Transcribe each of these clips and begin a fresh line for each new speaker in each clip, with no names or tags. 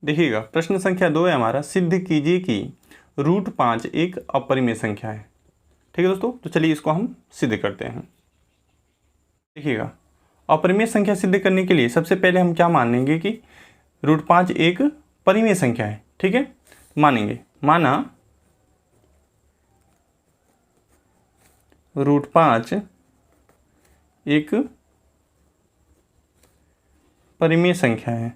देखिएगा प्रश्न संख्या 2 है हमारा, सिद्ध कीजिए कि √5 एक अपरिमेय संख्या है। ठीक है दोस्तों, तो चलिए इसको हम सिद्ध करते हैं। देखिएगा अपरिमेय संख्या सिद्ध करने के लिए सबसे पहले हम क्या मान लेंगे कि √5 एक परिमेय संख्या है। ठीक है, मानेंगे, माना √5 एक परिमेय संख्या है।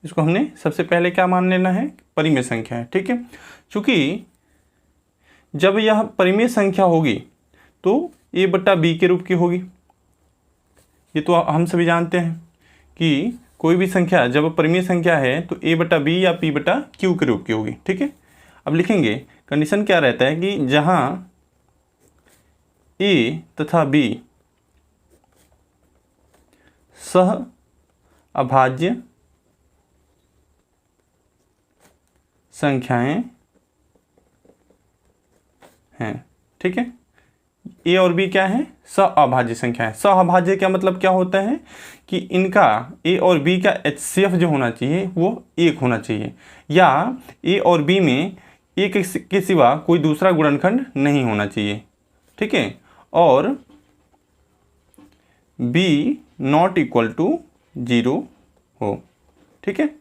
इसको हमने सबसे पहले क्या मान लेना है, परिमेय संख्या है। ठीक है, चूंकि जब यह परिमेय संख्या होगी तो a/b के रूप की होगी। ये तो हम सभी जानते हैं कि कोई भी संख्या जब परिमेय संख्या है तो a/b या p/q के रूप की होगी। ठीक है, अब लिखेंगे कंडीशन क्या रहता है कि जहां a तथा b सह अभाज्य संख्याएं हैं। ठीक है, ए और बी क्या है, सहअभाज्य संख्या है। सहअभाज्य का मतलब क्या होता है कि इनका ए और बी का HCF जो होना चाहिए वो 1 होना चाहिए, या ए और बी में एक के सिवा कोई दूसरा गुणनखंड नहीं होना चाहिए। ठीक है, और b ≠ 0 हो। ठीक है,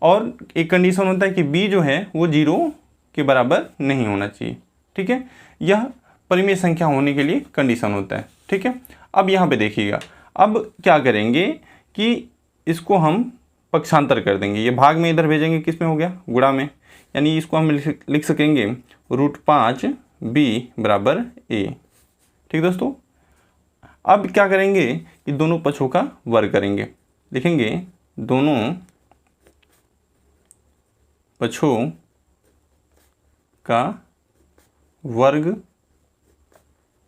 और एक कंडीशन होता है कि b जो है वो 0 के बराबर नहीं होना चाहिए। ठीक है, यह परिमेय संख्या होने के लिए कंडीशन होता है। ठीक है, अब यहाँ पे देखिएगा, अब क्या करेंगे कि इसको हम पक्षांतर कर देंगे। ये भाग में इधर भेजेंगे, किस में हो गया, गुणा में, यानी इसको हम लिख सकेंगे √5b = a। ठीक दोस्तों, अब क्या करेंगे कि दोनों पक्षों का वर्ग करेंगे। लिखेंगे दोनों पक्षों का वर्ग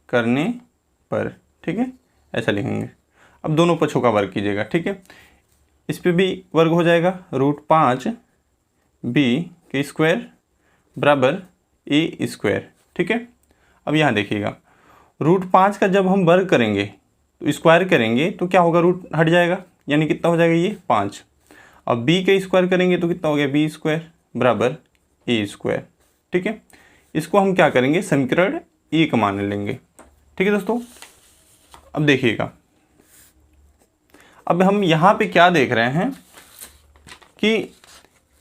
करने पर। ठीक है, ऐसा लिखेंगे। अब दोनों पक्षों का वर्ग कीजिएगा। ठीक है, इस पे भी वर्ग हो जाएगा, √5b² = a²। ठीक है, अब यहाँ देखिएगा √5 का जब हम वर्ग करेंगे तो स्क्वायर करेंगे तो क्या होगा, रूट हट जाएगा, यानी कितना हो जाएगा ये 5। अब b का स्क्वायर करेंगे तो कितना हो गया, b² = a²। ठीक है, इसको हम क्या करेंगे, समीकरण 1 मान लेंगे। ठीक है दोस्तों, अब देखिएगा, अब हम यहाँ पे क्या देख रहे हैं कि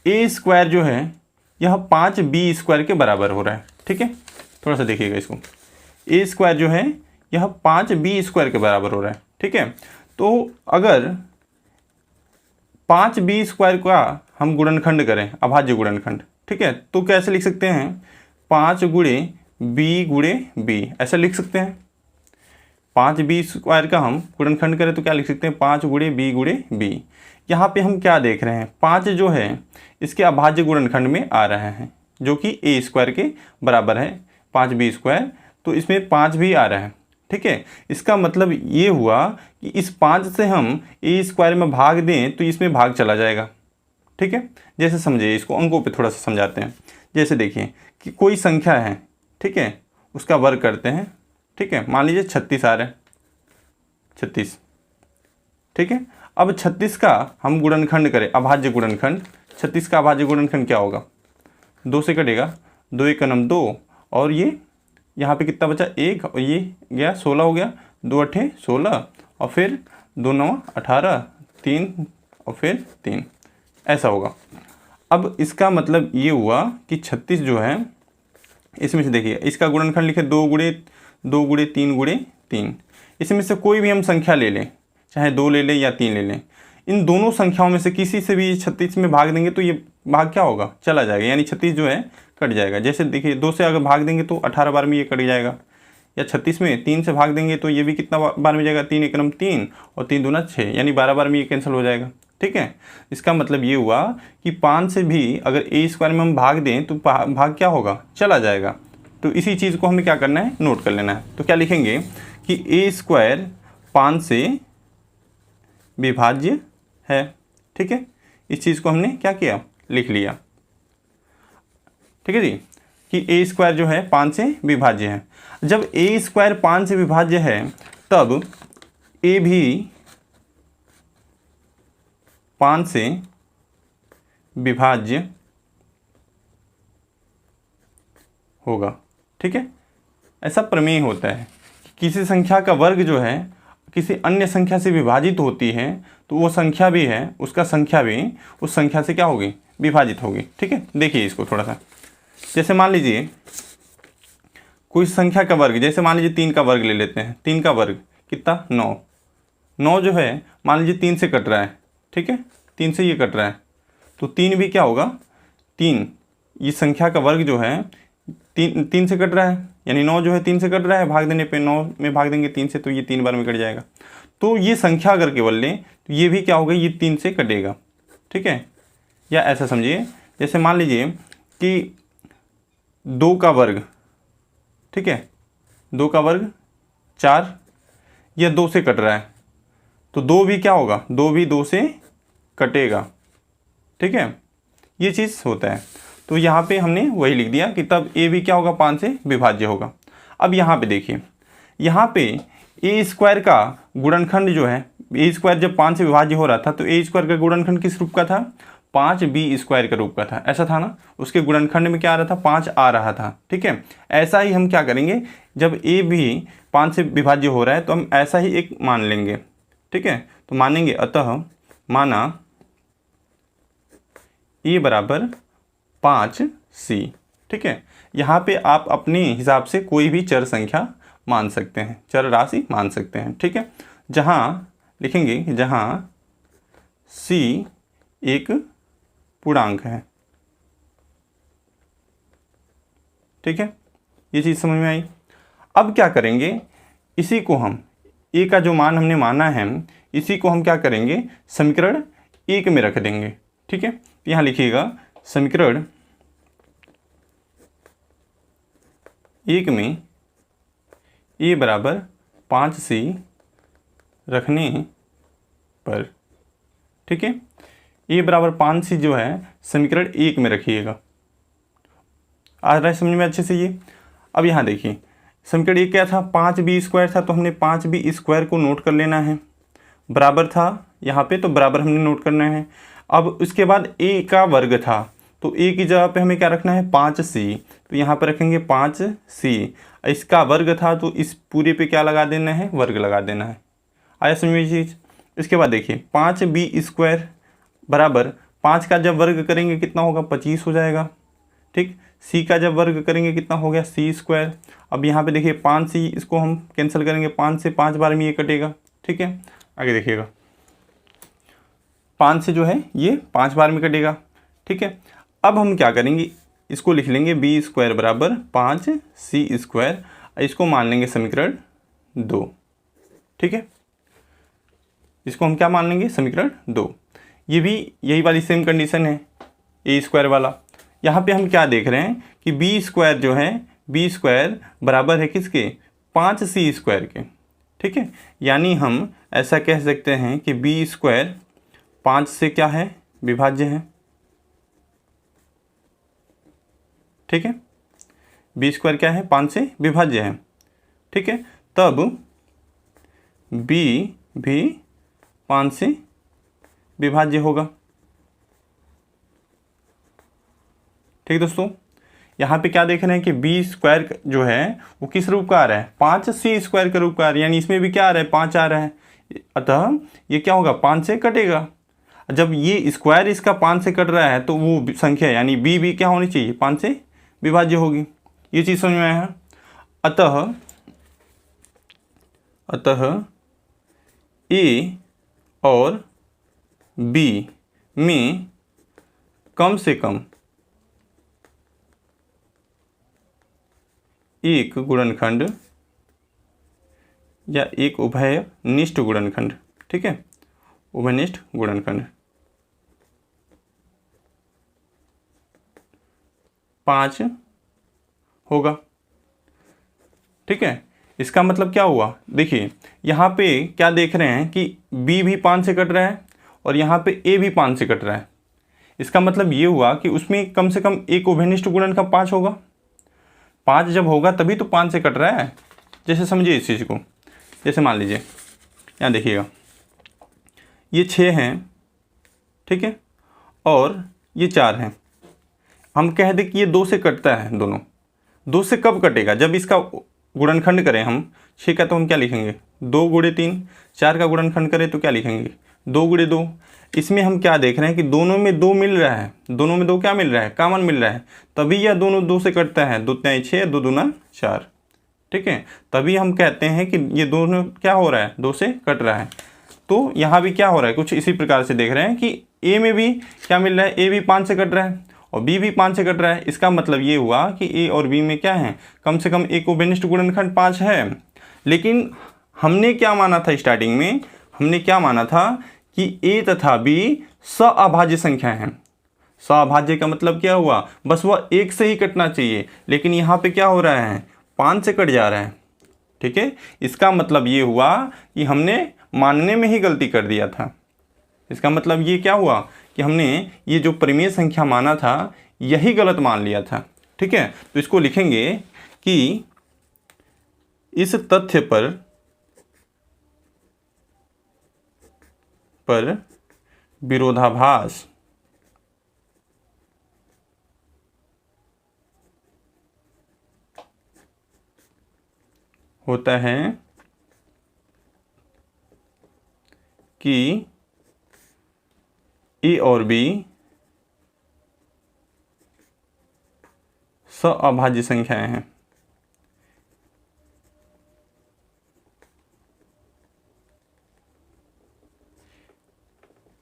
a² जो है यह 5b² के बराबर हो रहा है। ठीक है, थोड़ा सा देखिएगा इसको, a² जो है यह 5b² के बराबर हो रहा है। ठीक है, तो अगर 5b² का हम गुणनखंड करें, अभाज्य गुणनखंड, ठीक है, तो कैसे लिख सकते हैं, 5 × b ऐसा लिख सकते हैं। 5b² का हम गुणनखंड करें तो क्या लिख सकते हैं, 5 × b। यहाँ पे हम क्या देख रहे हैं, 5 जो है इसके अभाज्य गुणनखंड में आ रहे हैं, जो कि a² के बराबर है 5b², तो इसमें 5 भी आ रहा है। ठीक है, इसका मतलब ये हुआ कि इस 5 से हम a² में भाग दें तो इसमें भाग चला जाएगा। ठीक है, जैसे समझिए, इसको अंकों पे थोड़ा सा समझाते हैं। जैसे देखिए कि कोई संख्या है, ठीक है, उसका वर्ग करते हैं। ठीक है, मान लीजिए 36 आ रहा है, 36। ठीक है, अब 36 का हम गुणनखंड करें, अभाज्य गुणनखंड, 36 का अभाज्य गुणनखंड क्या होगा, 2 से कटेगा, 2 × 1 = 2, और ये यहाँ पे कितना बचा, 1, और ये गया 16 हो गया, 2 × 8 = 16, और फिर 2 × 9 = 18, 3 और फिर 3, ऐसा होगा। अब इसका मतलब ये हुआ कि 36 जो है, इसमें से देखिए इसका गुणनखंड लिखे 2 × 2 × 3 × 3, इसमें से कोई भी हम संख्या ले लें, चाहे 2 ले लें या 3 ले लें, इन दोनों संख्याओं में से किसी से भी 36 में भाग देंगे तो ये भाग क्या होगा, चला जाएगा, यानी 36 जो है कट जाएगा। जैसे देखिए 2 से अगर भाग देंगे तो 18 बार में ये कट जाएगा, या 36 में 3 से भाग देंगे तो ये भी कितना बार में जाएगा, 3 × 1 = 3 और 3 × 2 = 6, यानी 12 बार में ये कैंसिल हो जाएगा। ठीक है, इसका मतलब ये हुआ कि 5 से भी अगर a² में हम भाग दें तो भाग क्या होगा, चला जाएगा। तो इसी चीज़ को हमें क्या करना है, नोट कर लेना है। तो क्या लिखेंगे कि a² 5 से विभाज्य है। ठीक है, इस चीज़ को हमने क्या किया, लिख लिया। ठीक है जी, कि a² जो है 5 से विभाज्य है। जब a² 5 से विभाज्य है तब ए भी 5 से विभाज्य होगा। ठीक है, ऐसा प्रमेय होता है। किसी संख्या का वर्ग जो है किसी अन्य संख्या से विभाजित होती है तो वो संख्या भी है, उसका संख्या भी उस संख्या से क्या होगी, विभाजित होगी। ठीक है, देखिए इसको थोड़ा सा, जैसे मान लीजिए कोई संख्या का वर्ग, जैसे मान लीजिए 3 का वर्ग ले लेते हैं। 3 का वर्ग कितना, 9। 9 जो है मान लीजिए 3 से कट रहा है। ठीक है, 3 से ये कट रहा है तो 3 भी क्या होगा, 3, ये संख्या का वर्ग जो है 3 से कट रहा है, यानी 9 जो है 3 से कट रहा है, भाग देने पे 9 में भाग देंगे 3 से तो ये 3 बार में कट जाएगा। तो ये संख्या अगर केवल लें तो ये भी क्या होगा, ये 3 से कटेगा। ठीक है, या ऐसा समझिए जैसे मान लीजिए कि 2 का वर्ग, ठीक है, 2 का वर्ग 4, यह 2 से कट रहा है तो 2 भी क्या होगा, 2 भी 2 से कटेगा। ठीक है, ये चीज़ होता है। तो यहाँ पे हमने वही लिख दिया कि तब ए भी क्या होगा, 5 से विभाज्य होगा। अब यहाँ पे देखिए, यहाँ पे ए स्क्वायर का गुणनखंड जो है, ए स्क्वायर जब 5 से विभाज्य हो रहा था तो ए स्क्वायर का गुणनखंड किस रूप का था, 5b स्क्वायर के रूप का था, ऐसा था ना। उसके गुणनखंड में क्या आ रहा था, 5 आ रहा था। ठीक है, ऐसा ही हम क्या करेंगे, जब ए भी 5 से विभाज्य हो रहा है तो हम ऐसा ही एक मान लेंगे। ठीक है, तो मानेंगे, अतः माना ए बराबर 5c। ठीक है, यहाँ पे आप अपने हिसाब से कोई भी चर संख्या मान सकते हैं, चर राशि मान सकते हैं। ठीक है, जहाँ लिखेंगे जहाँ c एक पूर्णांक है। ठीक है, ये चीज़ समझ में आई। अब क्या करेंगे, इसी को हम ए का जो मान हमने माना है इसी को हम क्या करेंगे, समीकरण 1 में रख देंगे। ठीक है, यहाँ लिखिएगा समीकरण 1 में ए बराबर 5c रखने पर, ठीक है, ए बराबर 5c जो है समीकरण 1 में रखिएगा। आ रहा है समझ में अच्छे से ये। अब यहाँ देखिए समीकरण 1 क्या था, 5b स्क्वायर था तो हमने 5b स्क्वायर को नोट कर लेना है, बराबर था यहाँ पे तो बराबर हमने नोट करना है। अब उसके बाद a का वर्ग था तो a की जगह पे हमें क्या रखना है, 5c, तो यहाँ पर रखेंगे 5c। इसका वर्ग था तो इस पूरे पे क्या लगा देना है, वर्ग लगा देना है। आया समझ में चीज़। इसके बाद देखिए 5b स्क्वायर बराबर 5 का जब वर्ग करेंगे कितना होगा, 25 हो जाएगा। ठीक, c का जब वर्ग करेंगे कितना हो गया, c स्क्वायर। अब यहाँ पे देखिए 5c, इसको हम कैंसिल करेंगे, 5 से 5 बार में ये कटेगा। ठीक है, आगे देखिएगा 5 से जो है ये 5 बार में कटेगा। ठीक है, अब हम क्या करेंगे, इसको लिख लेंगे b स्क्वायर बराबर 5c स्क्वायर, इसको मान लेंगे समीकरण 2। ठीक है, इसको हम क्या मान लेंगे, समीकरण 2। ये भी यही वाली सेम कंडीशन है ए स्क्वायर वाला। यहाँ पे हम क्या देख रहे हैं कि बी स्क्वायर जो है, बी स्क्वायर बराबर है किसके, 5c स्क्वायर के। ठीक है, यानी हम ऐसा कह सकते हैं कि बी स्क्वायर 5 से क्या है, विभाज्य है। ठीक है, बी स्क्वायर क्या है, 5 से विभाज्य है। ठीक है, तब बी भी 5 से विभाज्य होगा। ठीक दोस्तों, यहाँ पे क्या देख रहे हैं कि बी स्क्वायर जो है वो किस रूप का आ रहा है, 5c स्क्वायर के रूप का आ रहा है, यानी इसमें भी क्या आ रहा है, 5 आ रहा है। अतः ये क्या होगा, 5 से कटेगा। जब ये स्क्वायर इसका 5 से कट रहा है तो वो संख्या यानी बी भी क्या होनी चाहिए, 5 से विभाज्य होगी। ये चीज़ समझ में आया है। अतः ए और बी में कम से कम एक गुणनखंड या एक उभयनिष्ठ गुणनखंड। ठीक है, उभयनिष्ठ गुणनखंड 5 होगा। ठीक है, इसका मतलब क्या हुआ, देखिए यहाँ पे क्या देख रहे हैं कि b भी 5 से कट रहा है और यहाँ पे a भी 5 से कट रहा है। इसका मतलब ये हुआ कि उसमें कम से कम एक उभयनिष्ठ गुणन का 5 होगा। 5 जब होगा तभी तो 5 से कट रहा है। जैसे समझिए इस चीज़ को, जैसे मान लीजिए यहाँ देखिएगा, ये 6 हैं, ठीक है, और ये 4 हैं। हम कह दें कि ये 2 से कटता है, दोनों 2 से कब कटेगा, जब इसका गुणनखंड करें हम 6 का, तो हम क्या लिखेंगे 2 गुणे 3, 4 का गुणनखंड करें तो क्या लिखेंगे 2 गुणे 2। इसमें हम क्या देख रहे हैं कि दोनों में 2 मिल रहा है, दोनों में 2 क्या मिल रहा है, कॉमन मिल रहा है, तभी यह दोनों 2 से कटता है, 2 तिहाई 6, 2 दूना 4, ठीक है, तभी हम कहते हैं कि ये दोनों क्या हो रहा है, 2 से कट रहा है। तो यहाँ भी क्या हो रहा है, कुछ इसी प्रकार से देख रहे हैं कि ए में भी क्या मिल रहा है, ए भी 5 से कट रहा है और बी भी 5 से कट रहा है। इसका मतलब ये हुआ कि ए और बी में क्या है, कम से कम एक उभयनिष्ठ गुणनखंड 5 है। लेकिन हमने क्या माना था स्टार्टिंग में, हमने क्या माना था कि ए तथा बी सअभाज्य संख्या हैं। सअभाज्य का मतलब क्या हुआ, बस वह 1 से ही कटना चाहिए, लेकिन यहाँ पे क्या हो रहा है 5 से कट जा रहा है, ठीक है। इसका मतलब ये हुआ कि हमने मानने में ही गलती कर दिया था। इसका मतलब ये क्या हुआ कि हमने ये जो परिमेय संख्या माना था यही गलत मान लिया था, ठीक है। तो इसको लिखेंगे कि इस तथ्य पर विरोधाभास होता है कि ए और बी सअभाज्य संख्याएं हैं।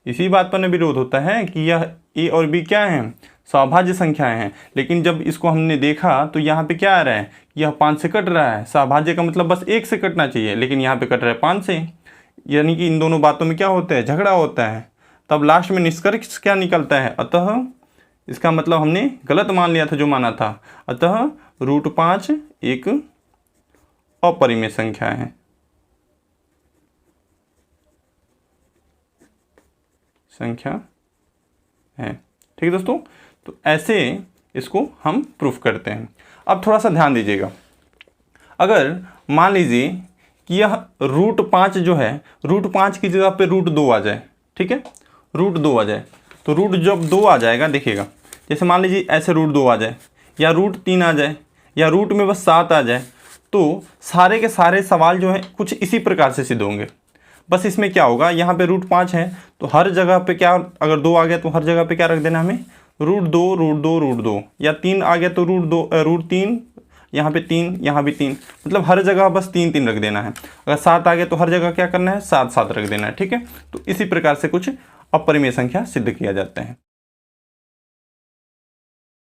इसी बात पर विरोध होता है कि यह ए और बी क्या हैं, सअभाज्य संख्याएं हैं। लेकिन जब इसको हमने देखा तो यहाँ पे क्या आ रहा है, यह 5 से कट रहा है, सअभाज्य का मतलब बस 1 से कटना चाहिए, लेकिन यहाँ पे कट रहा है 5 से, यानी कि इन दोनों बातों में क्या होता है, झगड़ा होता है। तब लास्ट में निष्कर्ष क्या निकलता है, अतः इसका मतलब हमने गलत मान लिया था जो माना था, अतः √5 एक अपरिमेय संख्या है। ठीक है दोस्तों, तो ऐसे इसको हम प्रूफ करते हैं। अब थोड़ा सा ध्यान दीजिएगा, अगर मान लीजिए कि यह √5 जो है, √5 की जगह पे √2 आ जाए, ठीक है, √2 आ जाए, तो रूट जब 2 आ जाएगा, देखिएगा जैसे मान लीजिए ऐसे √2 आ जाए या √3 आ जाए या रूट में बस 7 आ जाए, तो सारे के सारे सवाल जो हैं कुछ इसी प्रकार से सिद्ध होंगे। बस इसमें क्या होगा, यहाँ पे √5 है तो हर जगह पे क्या, अगर 2 आ गया तो हर जगह पे क्या रख देना हमें, √2 √2 √2, या 3 आ गया तो √3, यहाँ पे 3, यहाँ भी 3, मतलब हर जगह बस 3 3 रख देना है। अगर 7 आ गया तो हर जगह क्या करना है, 7 7 रख देना है, ठीक है। तो इसी प्रकार से कुछ अपरिमेय संख्या सिद्ध किया जाता है।